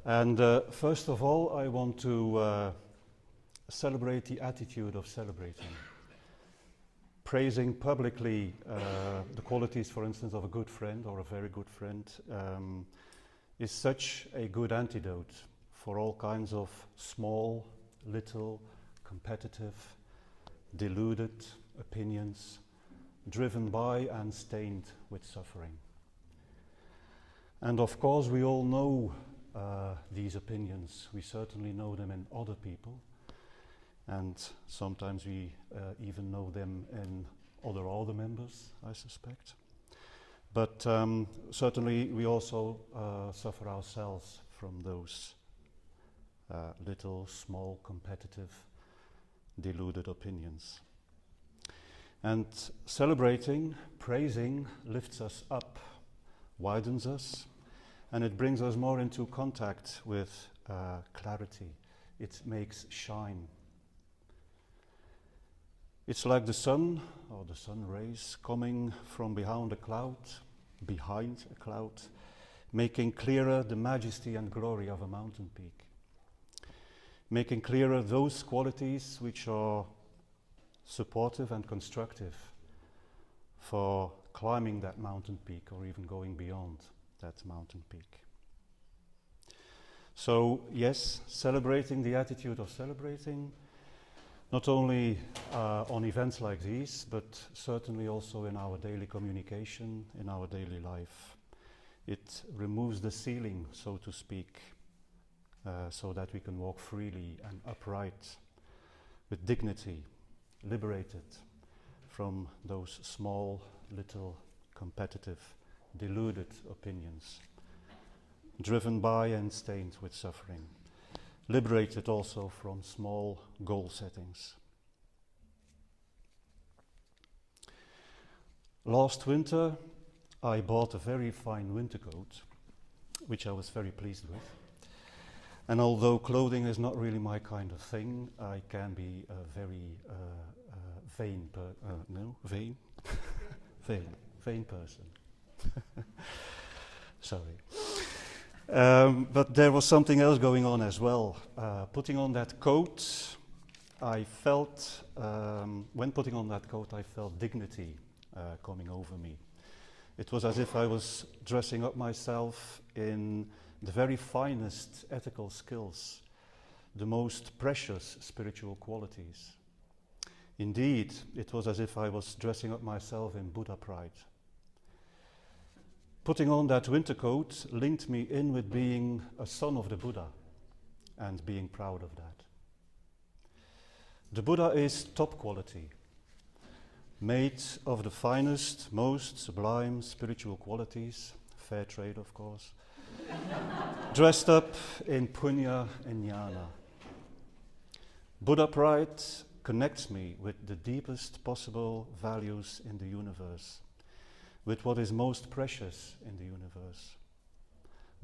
And first of all, I want to celebrate the attitude of celebrating. Praising publicly the qualities, for instance, of a good friend or a very good friend is such a good antidote for all kinds of small, little, competitive, deluded opinions driven by and stained with suffering. And of course, we all know these opinions. We certainly know them in other people, and sometimes we even know them in other members, I suspect. But certainly we also suffer ourselves from those little, small, competitive, deluded opinions. And celebrating, praising, lifts us up, widens us, and it brings us more into contact with clarity. It makes shine. It's like the sun, or the sun rays, coming from behind a cloud, making clearer the majesty and glory of a mountain peak. Making clearer those qualities which are supportive and constructive for climbing that mountain peak or even going beyond that mountain peak. So yes, celebrating, the attitude of celebrating, not only on events like these, but certainly also in our daily communication, in our daily life. It removes the ceiling, so to speak, so that we can walk freely and upright, with dignity, liberated from those small, little, competitive, deluded opinions, driven by and stained with suffering, liberated also from small goal settings. Last winter, I bought a very fine winter coat, which I was very pleased with. And although clothing is not really my kind of thing, I can be a very vain person. Sorry. But there was something else going on as well. Putting on that coat, I felt, when putting on that coat, I felt dignity coming over me. It was as if I was dressing up myself in the very finest ethical skills, the most precious spiritual qualities. Indeed, it was as if I was dressing up myself in Buddha pride. Putting on that winter coat linked me in with being a son of the Buddha and being proud of that. The Buddha is top quality, made of the finest, most sublime spiritual qualities, fair trade of course, dressed up in punya and jnana. Buddha pride connects me with the deepest possible values in the universe, with what is most precious in the universe.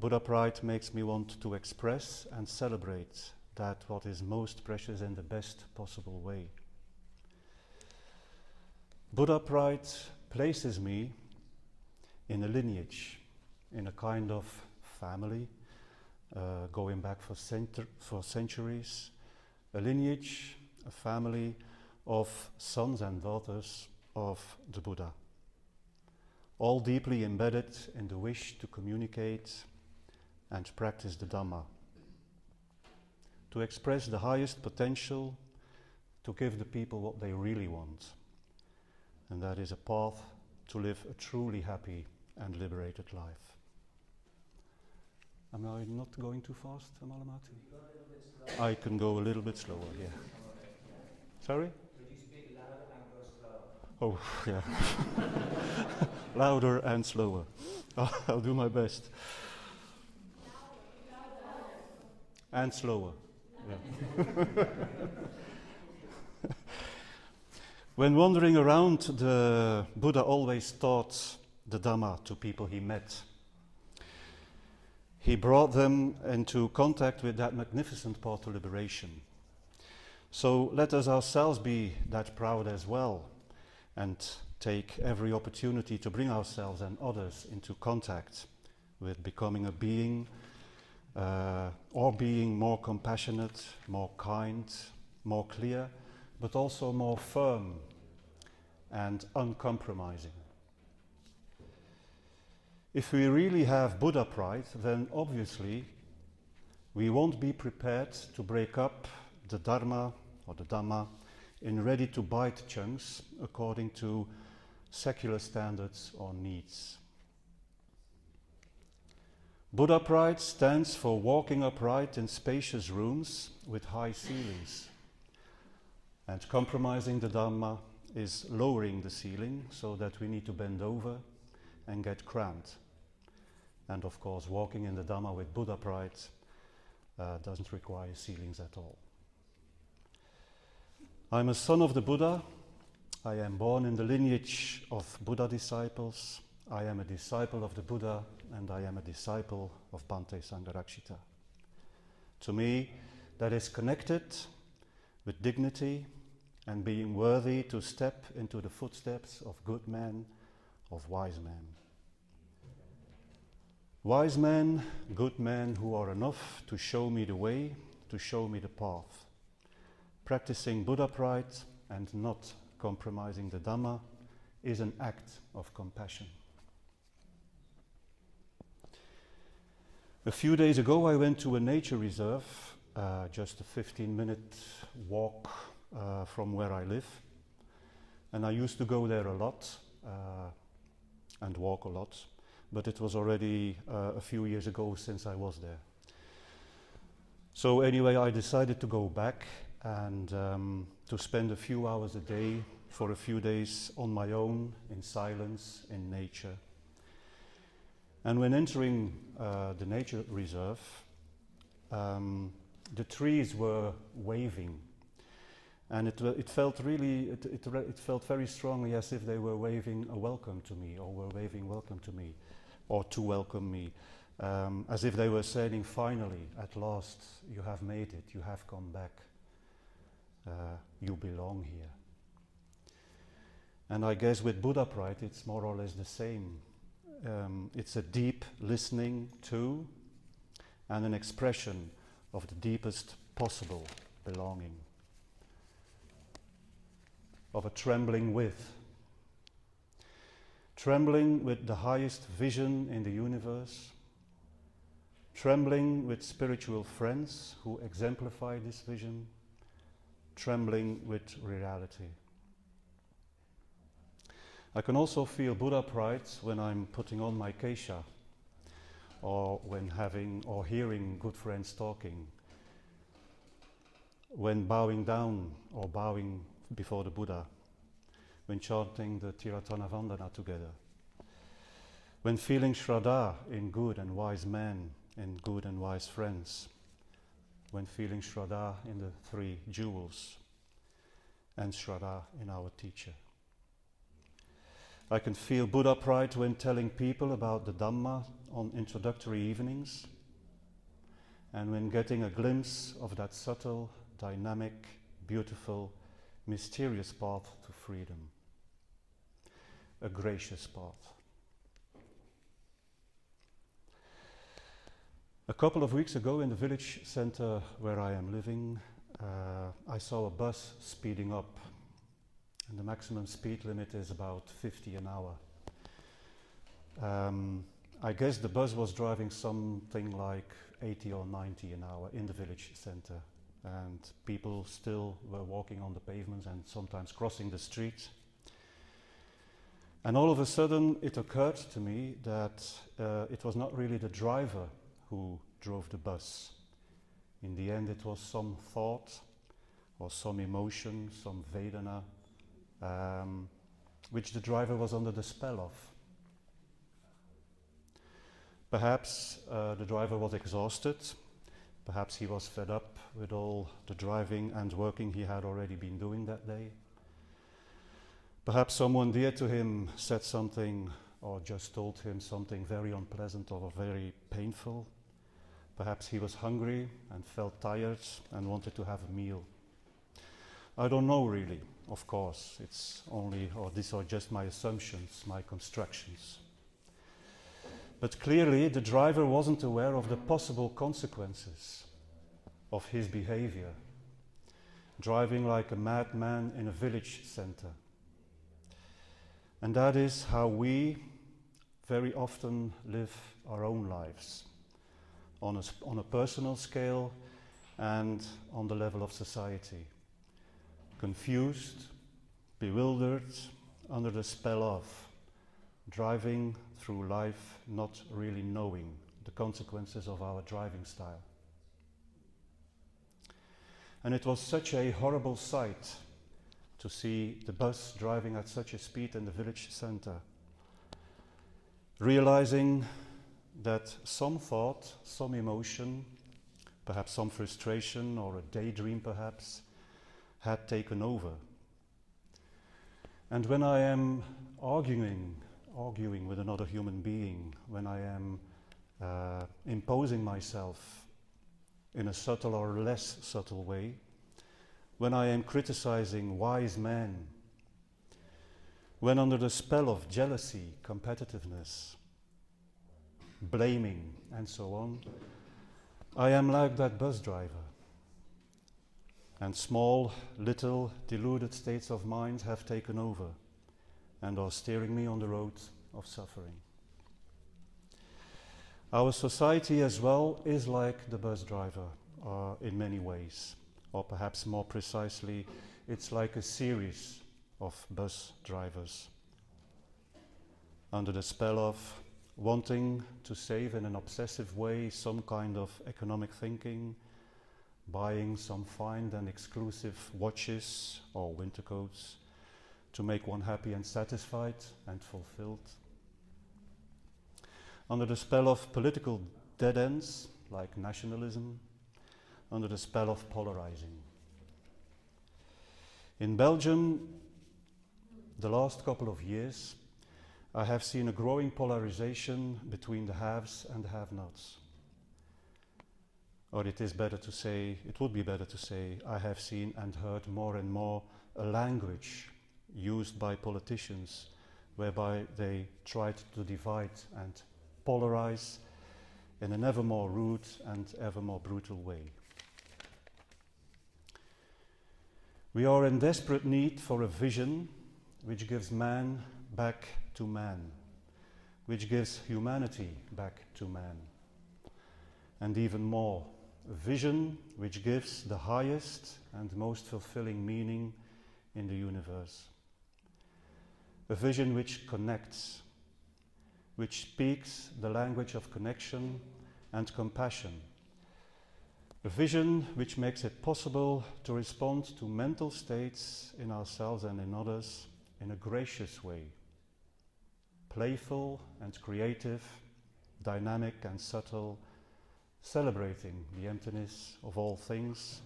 Buddha pride makes me want to express and celebrate that what is most precious in the best possible way. Buddha pride places me in a lineage, in a kind of family, going back for centuries, a lineage, a family of sons and daughters of the Buddha, all deeply embedded in the wish to communicate and practice the Dhamma, to express the highest potential, to give the people what they really want, and that is a path to live a truly happy and liberated life. Am I not going too fast, Amalamati? I can go a little bit slower, yeah. Sorry? Could you speak louder and go slower? Oh, yeah. Louder and slower. I'll do my best. And slower. Yeah. When wandering around, the Buddha always taught the Dhamma to people he met. He brought them into contact with that magnificent path to liberation. So let us ourselves be that proud as well, and take every opportunity to bring ourselves and others into contact with becoming a being or being more compassionate, more kind, more clear, but also more firm and uncompromising. If we really have Buddha pride, then obviously we won't be prepared to break up the Dharma or the Dhamma in ready-to-bite chunks according to secular standards or needs. Buddha pride stands for walking upright in spacious rooms with high ceilings. And compromising the Dhamma is lowering the ceiling so that we need to bend over and get cramped. And of course, walking in the Dhamma with Buddha pride doesn't require ceilings at all. I'm a son of the Buddha. I am born in the lineage of Buddha disciples. I am a disciple of the Buddha, and I am a disciple of Bhante Sangharakshita. To me, that is connected with dignity and being worthy to step into the footsteps of good men, of wise men. Wise men, good men who are enough to show me the way, to show me the path. Practicing Buddha pride and not compromising the Dhamma is an act of compassion. A few days ago I went to a nature reserve, just a 15-minute walk from where I live. And I used to go there a lot and walk a lot, but it was already a few years ago since I was there. So anyway, I decided to go back and to spend a few hours a day for a few days on my own, in silence, in nature. And when entering the nature reserve, the trees were waving, and it felt very strongly as if they were waving a welcome to me, or were waving welcome to me, or to welcome me, as if they were saying, finally, at last, you have made it, you have come back, you belong here. And I guess with Buddha pride, it's more or less the same. It's a deep listening to and an expression of the deepest possible belonging, of a trembling with the highest vision in the universe, trembling with spiritual friends who exemplify this vision, trembling with reality. I can also feel Buddha pride when I'm putting on my keisha, or when having or hearing good friends talking, when bowing down or bowing before the Buddha, when chanting the Tiratana Vandana together, when feeling Shraddha in good and wise men, in good and wise friends, when feeling Shraddha in the three jewels, and Shraddha in our teacher. I can feel Buddha pride when telling people about the Dhamma on introductory evenings, and when getting a glimpse of that subtle, dynamic, beautiful, mysterious path to freedom. A gracious path. A couple of weeks ago in the village center where I am living, I saw a bus speeding up. And the maximum speed limit is about 50 an hour. I guess the bus was driving something like 80 or 90 an hour in the village center. And people still were walking on the pavements and sometimes crossing the street. And all of a sudden it occurred to me that it was not really the driver who drove the bus. In the end it was some thought or some emotion, some Vedana, which the driver was under the spell of. Perhaps the driver was exhausted, perhaps he was fed up with all the driving and working he had already been doing that day. Perhaps someone dear to him said something or just told him something very unpleasant or very painful. Perhaps he was hungry and felt tired and wanted to have a meal. I don't know really, of course. It's only, or these are just my assumptions, my constructions. But clearly the driver wasn't aware of the possible consequences of his behavior, driving like a madman in a village center. And that is how we very often live our own lives, on a personal scale and on the level of society. Confused, bewildered, under the spell of, driving through life not really knowing the consequences of our driving style. And it was such a horrible sight to see the bus driving at such a speed in the village center, realizing that some thought, some emotion, perhaps some frustration or a daydream perhaps, had taken over. And when I am arguing with another human being, when I am imposing myself in a subtle or less subtle way, when I am criticizing wise men, when under the spell of jealousy, competitiveness, blaming, and so on, I am like that bus driver. And small, little, deluded states of mind have taken over and are steering me on the road of suffering. Our society as well is like the bus driver in many ways, or perhaps more precisely, it's like a series of bus drivers under the spell of wanting to save in an obsessive way some kind of economic thinking, buying some fine and exclusive watches or winter coats to make one happy and satisfied and fulfilled. Under the spell of political dead ends like nationalism, under the spell of polarizing. In Belgium, the last couple of years, I have seen a growing polarization between the haves and the have-nots. Or it would be better to say, I have seen and heard more and more a language used by politicians whereby they tried to divide and polarize in an ever more rude and ever more brutal way. We are in desperate need for a vision which gives man back to man, which gives humanity back to man, and even more, a vision which gives the highest and most fulfilling meaning in the universe. A vision which connects, which speaks the language of connection and compassion. A vision which makes it possible to respond to mental states in ourselves and in others in a gracious way, playful and creative, dynamic and subtle, celebrating the emptiness of all things,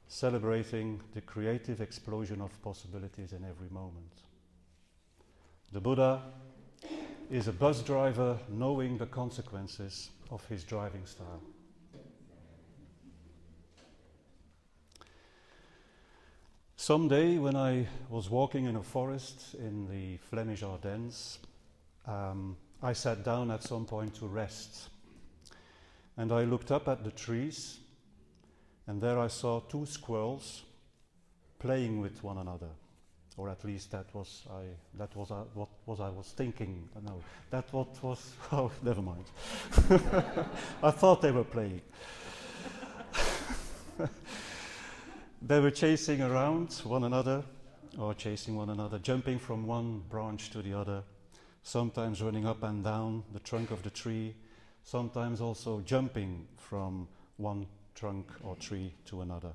celebrating the creative explosion of possibilities in every moment. The Buddha is a bus driver knowing the consequences of his driving style. Someday, when I was walking in a forest in the Flemish Ardennes, I sat down at some point to rest. And I looked up at the trees, and there I saw two squirrels playing with one another. Or at least that was what I was thinking. No, that what was, oh, never mind. I thought they were playing. They were chasing around one another, or chasing one another, jumping from one branch to the other, sometimes running up and down the trunk of the tree, sometimes also jumping from one trunk or tree to another.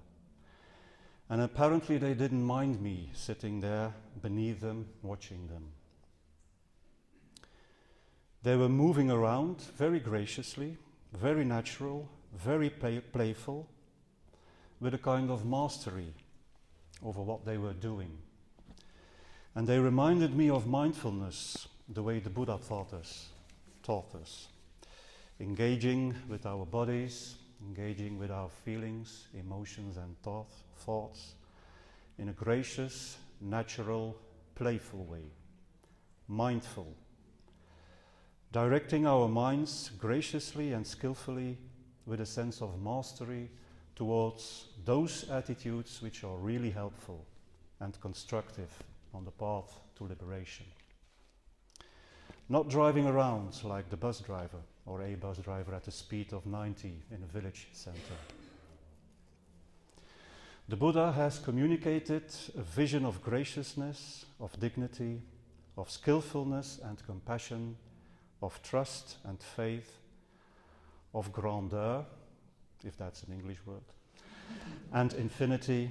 And apparently they didn't mind me sitting there beneath them, watching them. They were moving around very graciously, very natural, very playful, with a kind of mastery over what they were doing. And they reminded me of mindfulness, the way the Buddha taught us. Engaging with our bodies, engaging with our feelings, emotions and thoughts in a gracious, natural, playful way. Mindful. directing our minds graciously and skillfully with a sense of mastery towards those attitudes which are really helpful and constructive on the path to liberation. Not driving around like the bus driver or a bus driver at a speed of 90 in a village center. The Buddha has communicated a vision of graciousness, of dignity, of skillfulness and compassion, of trust and faith, of grandeur, if that's an English word, and infinity,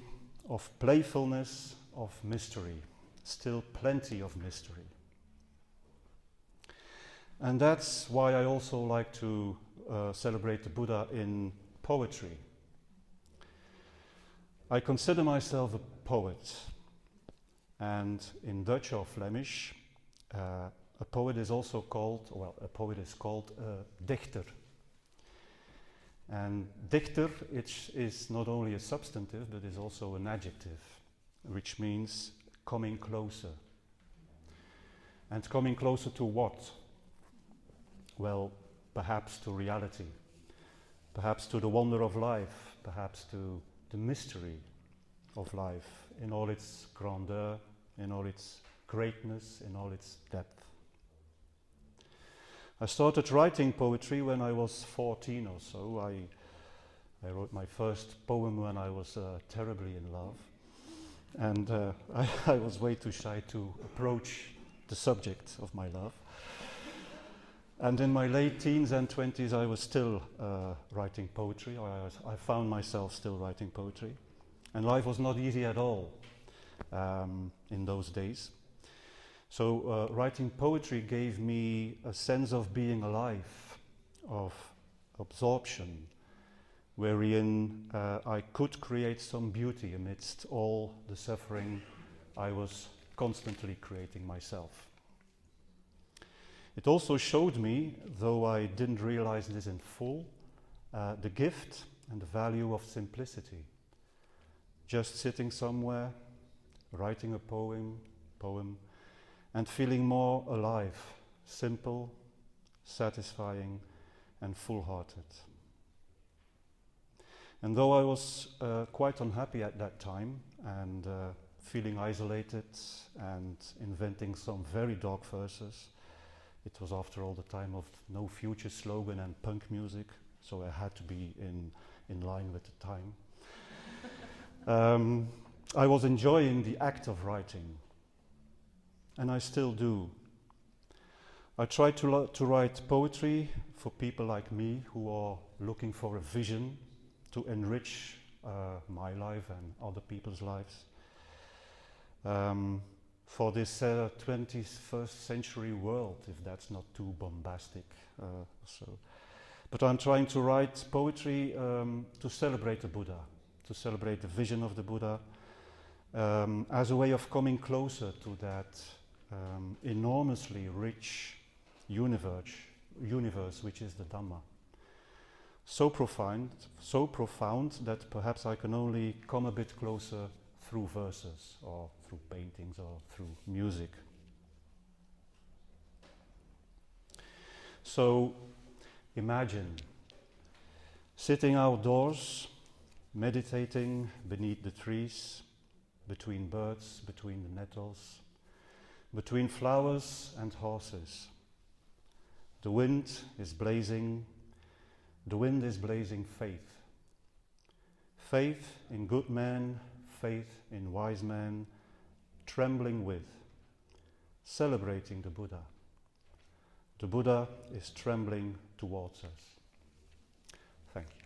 of playfulness, of mystery, still plenty of mystery. And that's why I also like to celebrate the Buddha in poetry. I consider myself a poet, and in Dutch or Flemish, a poet is also called, well, a poet is called a dichter. And dichter is not only a substantive, but is also an adjective, which means coming closer. And coming closer to what? Well, perhaps to reality, perhaps to the wonder of life, perhaps to the mystery of life in all its grandeur, in all its greatness, in all its depth. I started writing poetry when I was 14 or so. I wrote my first poem when I was terribly in love, and I was way too shy to approach the subject of my love. And in my late teens and 20s I was still writing poetry. I found myself still writing poetry. And life was not easy at all in those days. So writing poetry gave me a sense of being alive, of absorption, wherein I could create some beauty amidst all the suffering I was constantly creating myself. It also showed me, though I didn't realize this in full, the gift and the value of simplicity. Just sitting somewhere, writing a poem, and feeling more alive, simple, satisfying, and full-hearted. And though I was quite unhappy at that time, and feeling isolated, and inventing some very dark verses, it was after all the time of No Future slogan and punk music, so I had to be in line with the time. I was enjoying the act of writing, and I still do. I try to write poetry for people like me who are looking for a vision to enrich my life and other people's lives. For this 21st century world, if that's not too bombastic. But I'm trying to write poetry to celebrate the Buddha, to celebrate the vision of the Buddha, as a way of coming closer to that enormously rich universe which is the Dhamma. So profound that perhaps I can only come a bit closer through verses or through paintings or through music. So imagine sitting outdoors, meditating beneath the trees, between birds, between the nettles, between flowers and horses. The wind is blazing faith. Faith in good men, faith in wise men, trembling with, celebrating the Buddha. The Buddha is trembling towards us. Thank you.